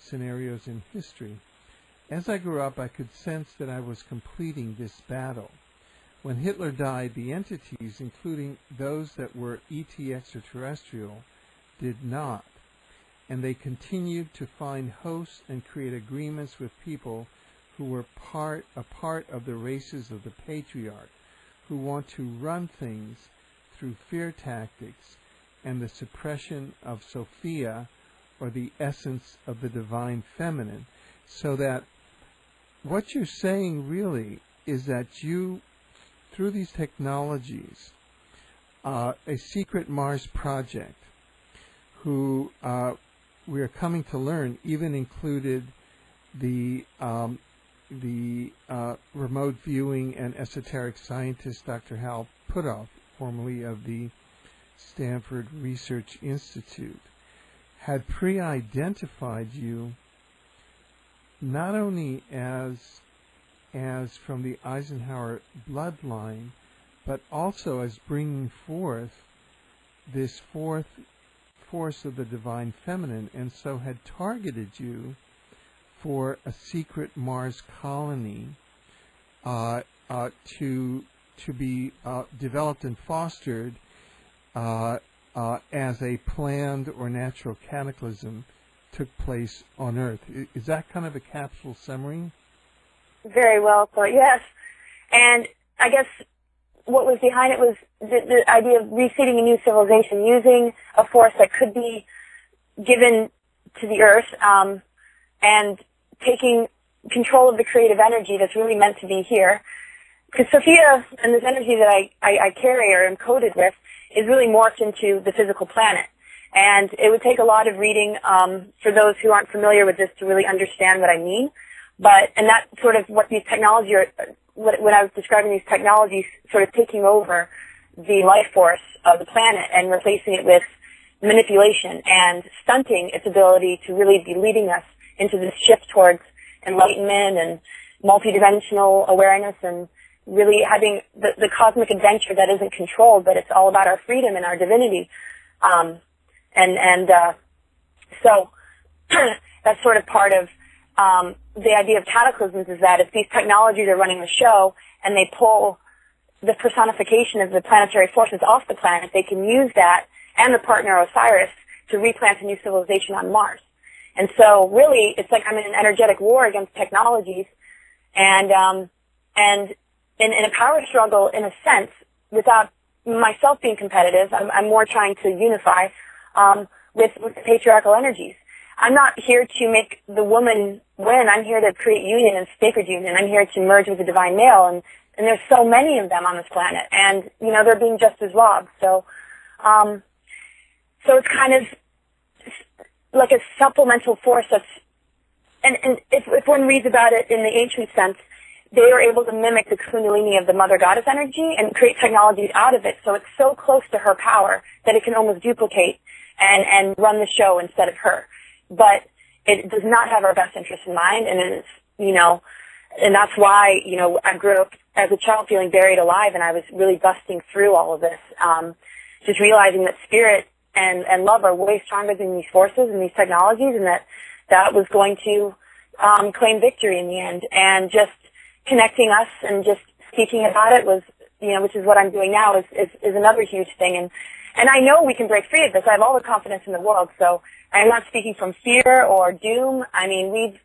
scenarios in history. As I grew up, I could sense that I was completing this battle. When Hitler died, the entities, including those that were ET extraterrestrial, did not. And they continued to find hosts and create agreements with people who were a part of the races of the patriarch, who want to run things through fear tactics and the suppression of Sophia, or the essence of the divine feminine. So that what you're saying really is that you, through these technologies, a secret Mars project, who we are coming to learn even included the remote viewing and esoteric scientist Dr. Hal Puthoff, formerly of the Stanford Research Institute, had pre-identified you not only as from the Eisenhower bloodline, but also as bringing forth this fourth force of the divine feminine, and so had targeted you for a secret Mars colony to be developed and fostered as a planned or natural cataclysm took place on Earth. Is that kind of a capsule summary? Very well put, yes. And I guess what was behind it was the idea of reseeding a new civilization, using a force that could be given to the Earth, and taking control of the creative energy that's really meant to be here. Because Sophia and this energy that I carry or am coded with is really morphed into the physical planet. And it would take a lot of reading for those who aren't familiar with this to really understand what I mean. And that's sort of what these technologies are, when I was describing these technologies sort of taking over the life force of the planet and replacing it with manipulation and stunting its ability to really be leading us into this shift towards enlightenment and multidimensional awareness and really having the cosmic adventure that isn't controlled, but it's all about our freedom and our divinity. So that's sort of part of the idea of cataclysms, is that if these technologies are running the show and they pull the personification of the planetary forces off the planet, they can use that and the partner Osiris to replant a new civilization on Mars. And so really, it's like I'm in an energetic war against technologies and in a power struggle, in a sense, without myself being competitive. I'm more trying to unify with the patriarchal energies. I'm not here to make the woman win. I'm here to create union and sacred union. I'm here to merge with the divine male, and there's so many of them on this planet, and they're being just as robbed. So it's kind of like a supplemental force that's, and if one reads about it in the ancient sense, they were able to mimic the kundalini of the mother goddess energy and create technologies out of it. So it's so close to her power that it can almost duplicate and run the show instead of her. But it does not have our best interest in mind, and it is, and that's why, I grew up as a child feeling buried alive, and I was really busting through all of this, just realizing that spirit and love are way stronger than these forces and these technologies, and that was going to claim victory in the end. And just connecting us and just speaking about it was, which is what I'm doing now, is another huge thing. And I know we can break free of this. I have all the confidence in the world, so I'm not speaking from fear or doom. I mean, we've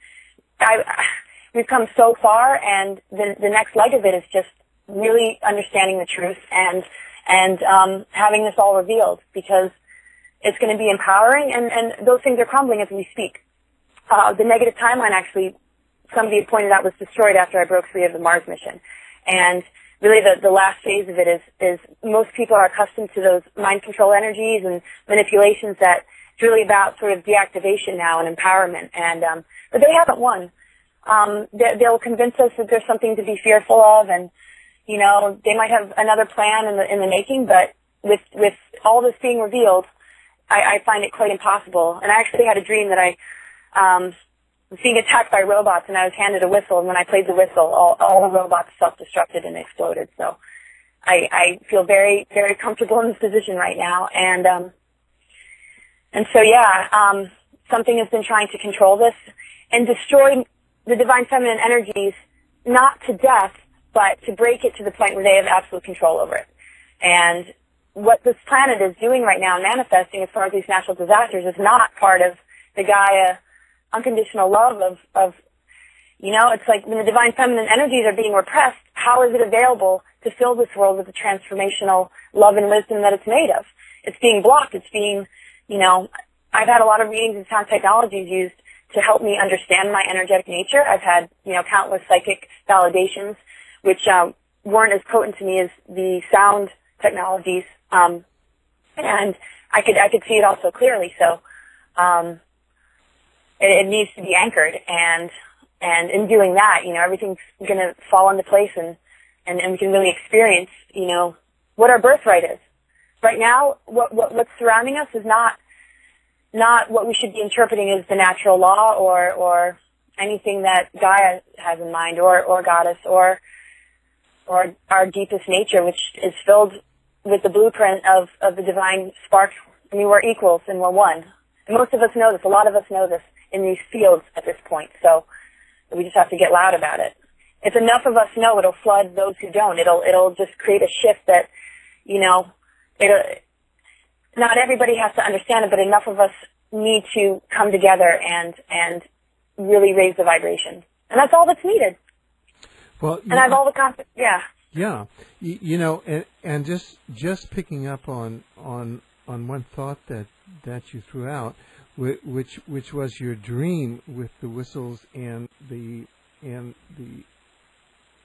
come so far, and the next leg of it is just really understanding the truth and having this all revealed, because it's going to be empowering, and those things are crumbling as we speak. The negative timeline, actually, somebody had pointed out, was destroyed after I broke free of the Mars mission. And really the last phase of it is most people are accustomed to those mind control energies and manipulations that it's really about sort of deactivation now and empowerment. But they haven't won. They'll convince us that there's something to be fearful of, and, they might have another plan in the making, but with all this being revealed, I find it quite impossible. And I actually had a dream that I was being attacked by robots, and I was handed a whistle, and when I played the whistle, all the robots self-destructed and exploded. So I feel very, very comfortable in this position right now. And so, yeah, something has been trying to control this and destroy the divine feminine energies, not to death, but to break it to the point where they have absolute control over it. And what this planet is doing right now, manifesting as far as these natural disasters, is not part of the Gaia unconditional love of it's like when the divine feminine energies are being repressed, how is it available to fill this world with the transformational love and wisdom that it's made of? It's being blocked. It's being, I've had a lot of readings and sound technologies used to help me understand my energetic nature. I've had, countless psychic validations, which weren't as potent to me as the sound technologies. And I could see it also clearly. So, it needs to be anchored, and in doing that, everything's going to fall into place, and we can really experience, what our birthright is. Right now, what's surrounding us is not what we should be interpreting as the natural law or anything that Gaia has in mind, or Goddess, or our deepest nature, which is filled with the blueprint of the divine spark. I mean, we're equals and we're one. And most of us know this. A lot of us know this in these fields at this point. So we just have to get loud about it. If enough of us know, it'll flood those who don't. It'll just create a shift that, not everybody has to understand it, but enough of us need to come together and really raise the vibration. And that's all that's needed. Well, and I've all the confidence. Yeah. Yeah. And just picking up on one thought that you threw out, which was your dream with the whistles and the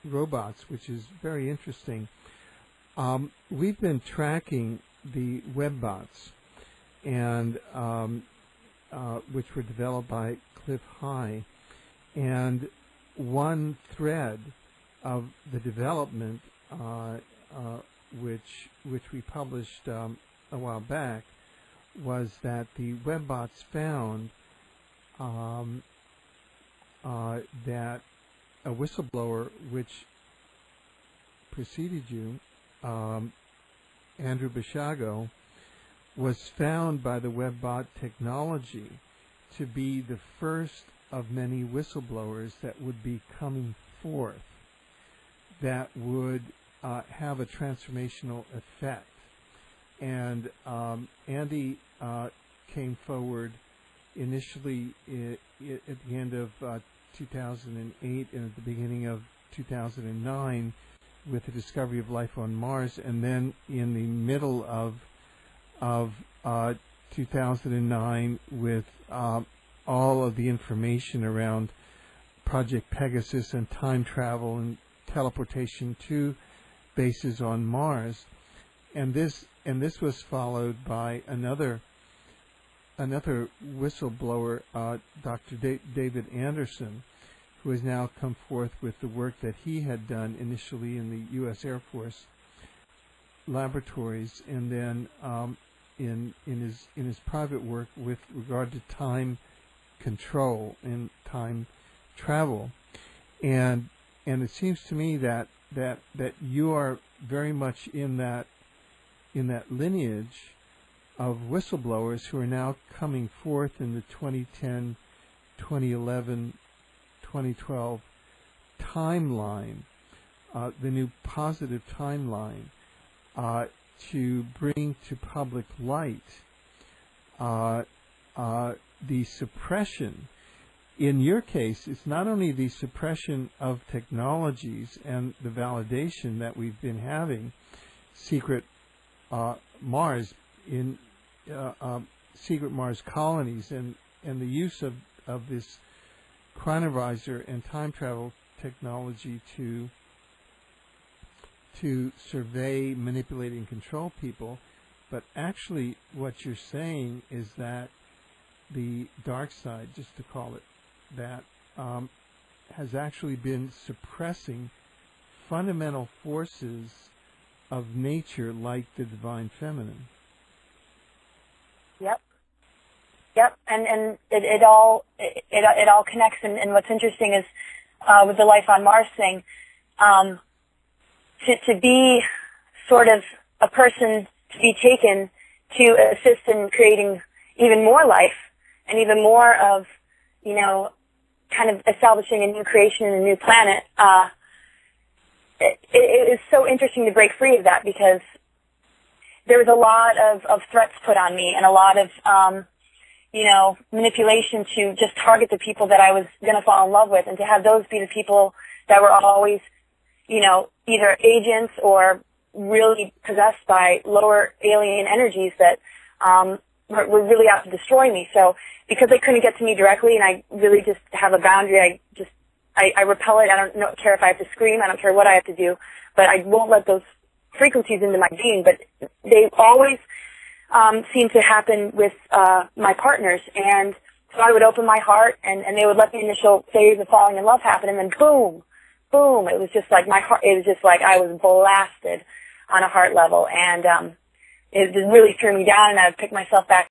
robots, which is very interesting. We've been tracking the web bots, and which were developed by Cliff High, and one thread of the development, which we published a while back, was that the web bots found that a whistleblower which preceded you, Andrew Bishago, was found by the WebBot technology to be the first of many whistleblowers that would be coming forth that would have a transformational effect. And Andy came forward initially at the end of 2008 and at the beginning of 2009 with the discovery of life on Mars, and then in the middle of 2009 with all of the information around Project Pegasus and time travel and teleportation to bases on Mars, and this was followed by another whistleblower, Dr. David Anderson, who has now come forth with the work that he had done initially in the U.S. Air Force laboratories, and then in his private work with regard to time control and time travel, and it seems to me that you are very much in that lineage of whistleblowers who are now coming forth in the 2010, 2011, 2012 timeline, the new positive timeline, to bring to public light the suppression. In your case, it's not only the suppression of technologies and the validation that we've been having, secret Mars in secret Mars colonies, and the use of this chronovisor and time travel technology to survey, manipulate, and control people. But actually what you're saying is that the dark side, just to call it that, has actually been suppressing fundamental forces of nature like the divine feminine. Yep, and it all connects. And what's interesting is with the life on Mars thing, to be sort of a person to be taken to assist in creating even more life and even more of, you know, kind of establishing a new creation and a new planet, it is so interesting to break free of that, because there was a lot of threats put on me and a lot of, you know, manipulation to just target the people that I was going to fall in love with, and to have those be the people that were always, you know, either agents or really possessed by lower alien energies that were really out to destroy me. So because they couldn't get to me directly, and I really just have a boundary, I repel it. I don't care if I have to scream. I don't care what I have to do, but I won't let those frequencies into my being. But they always seem to happen with my partners, and so I would open my heart, and they would let the initial phase of falling in love happen, and then boom, boom, it was just like my heart, it was just like I was blasted on a heart level, and it just really threw me down, and I would pick myself back